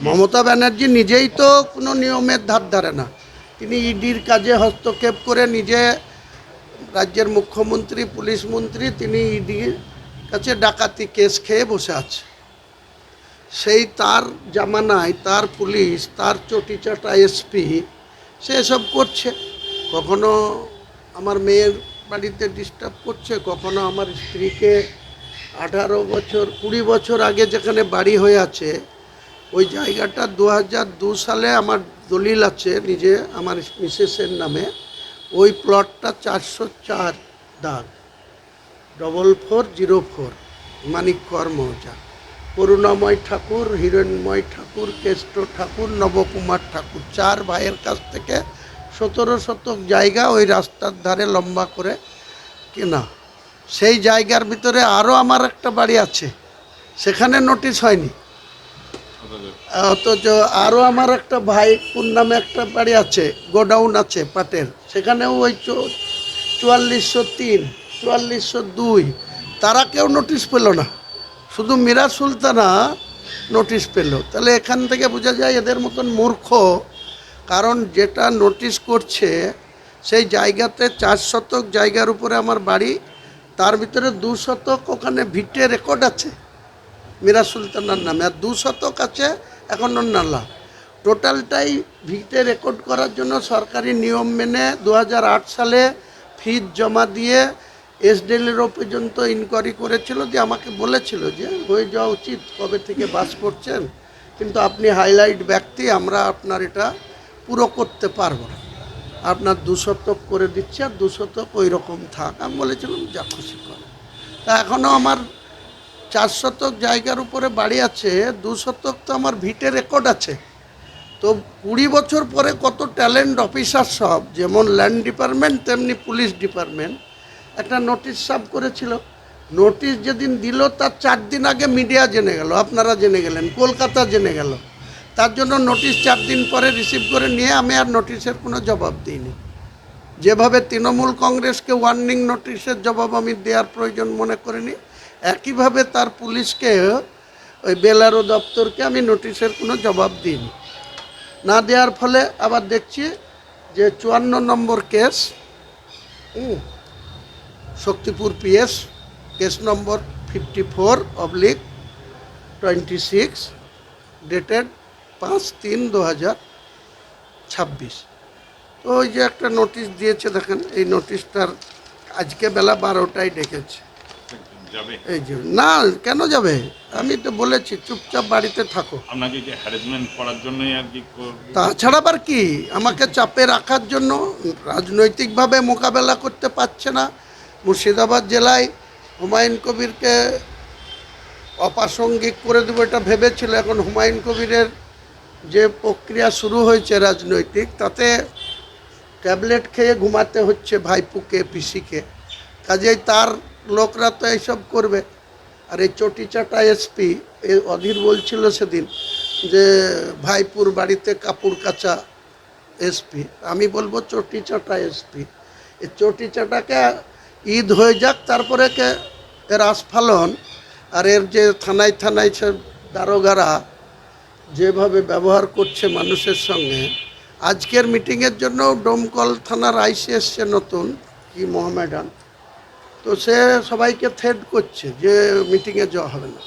মমতা ব্যানার্জি নিজেই তো কোনো নিয়মের ধার ধারে না। তিনি ইডির কাজে হস্তক্ষেপ করে নিজে রাজ্যের মুখ্যমন্ত্রী, পুলিশ মন্ত্রী, তিনি ইডির কাছে ডাকাতি কেস খেয়ে বসে আছে। সেই তার জামানায় তার পুলিশ, তার চটিচাটা এসপি সে এসব করছে। কখনো আমার মেয়ের বাড়িতে ডিস্টার্ব করছে, কখনো আমার স্ত্রীকে 20 বছর আগে যেখানে বাড়ি হয়ে আছে ওই জায়গাটা 2002 সালে আমার দলিল আছে নিজে আমার মিসেসের নামে। ওই প্লটটা 404 দাগ 4404 মানিককর মৌজা। করুণাময় ঠাকুর, হিরণময় ঠাকুর, কেষ্ট ঠাকুর, নবকুমার ঠাকুর 4 ভাইয়ের কাছ থেকে 17 শতক জায়গা ওই রাস্তার ধারে লম্বা করে কেনা। সেই জায়গার ভিতরে আরও আমার একটা বাড়ি আছে, সেখানে নোটিশ হয়নি। অথচ আরও আমার একটা ভাইপুর নামে একটা বাড়ি আছে, গোডাউন আছে পাটের, সেখানেও ওই 4403, 4402 তারা কেউ নোটিশ পেল না, শুধু মীরা সুলতানা নোটিশ পেল। তাহলে এখান থেকে বোঝা যায় এদের মতন মূর্খ। কারণ যেটা নোটিশ করছে সেই জায়গাতে 4 শতক জায়গার উপরে আমার বাড়ি, তার ভিতরে 2 শতক ওখানে ভিটে রেকর্ড আছে মীরা সুলতানার নামে, আর 2 শতক আছে এখন নালা। টোটালটাই ভিটে রেকর্ড করার জন্য সরকারি নিয়ম মেনে 2008 সালে ফিজ জমা দিয়ে এসডিএলও পর্যন্ত ইনকোয়ারি করেছিল, দিয়ে আমাকে বলেছিল যে হয়ে যাওয়া উচিত, কবে থেকে বাস করছেন, কিন্তু আপনি হাইলাইট ব্যক্তি, আমরা আপনার এটা পুরো করতে পারবো না, আপনার 2 শতক করে দিচ্ছি, আর 2 শতক ওই রকম থাক। আমি বলেছিলাম যা খুশি করে। তা এখনও আমার 4 শতক জায়গার উপরে বাড়ি আছে, 2 শতক তো আমার ভিটে রেকর্ড আছে। তো 20 বছর পরে কত ট্যালেন্ট অফিসার সব, যেমন ল্যান্ড ডিপার্টমেন্ট তেমনি পুলিশ ডিপার্টমেন্ট একটা নোটিশ সার্ভ করেছিল। নোটিশ যেদিন দিল তার 4 দিন আগে মিডিয়া জেনে গেল, আপনারা জেনে গেলেন, কলকাতা জেনে গেল। তার জন্য নোটিশ 4 দিন পরে রিসিভ করে নিয়ে আমি আর নোটিশের কোনো জবাব দিইনি। যেভাবে তৃণমূল কংগ্রেসকে ওয়ার্নিং নোটিশের জবাব আমি দেওয়ার প্রয়োজন মনে করিনি, একইভাবে তার পুলিশকে, ওই বেলারো দপ্তরকে আমি নোটিশের কোনো জবাব দিইনি। না দেওয়ার ফলে আবার দেখছি যে 54 number case, Shaktipur PS, case number 54/26, dated 5/3/2026। তো ওই যে একটা নোটিশ দিয়েছে দেখেন, এই নোটিশটার আজকে বেলা 12টায় ডেকেছে। এই যে না, কেন যাবে? আমি তো বলেছি চুপচাপ বাড়িতে থাকো। আপনাকে কি হ্যারাসমেন্ট করার জন্যই আর কি? তাছাড়া আবার কি, আমাকে চাপে রাখার জন্য, রাজনৈতিকভাবে মোকাবেলা করতে পারছে না। মুর্শিদাবাদ জেলায় হুমায়ুন কবিরকে অপ্রাসঙ্গিক করে দেবো এটা ভেবেছিল। এখন হুমায়ুন কবিরের যে প্রক্রিয়া শুরু হয়েছে রাজনৈতিক, তাতে ট্যাবলেট খেয়ে ঘুমাতে হচ্ছে ভাইপুকে, পিসিকে। কাজেই তার লোকরা তো এইসব করবে। আর এই চটিচাটা এসপি অধীর বলছিল সেদিন যে ভাইপুর বাড়িতে কাপড় কাচা এসপি, আমি বলবো চটিচাটা এসপি। এই চটিচাটাকে ঈদ হয়ে যাক, তারপরে এর আস্ফালন। আর এর যে থানায় থানায় সব দারোগারা যেভাবে ব্যবহার করছে মানুষের সঙ্গে, আজকের মিটিংয়ের জন্য ডোমকল থানার আইসি এসছে নতুন, কি মোহামেডান, তো সে সবাইকে থ্রেট করছে যে মিটিংয়ে যাওয়া হবে না।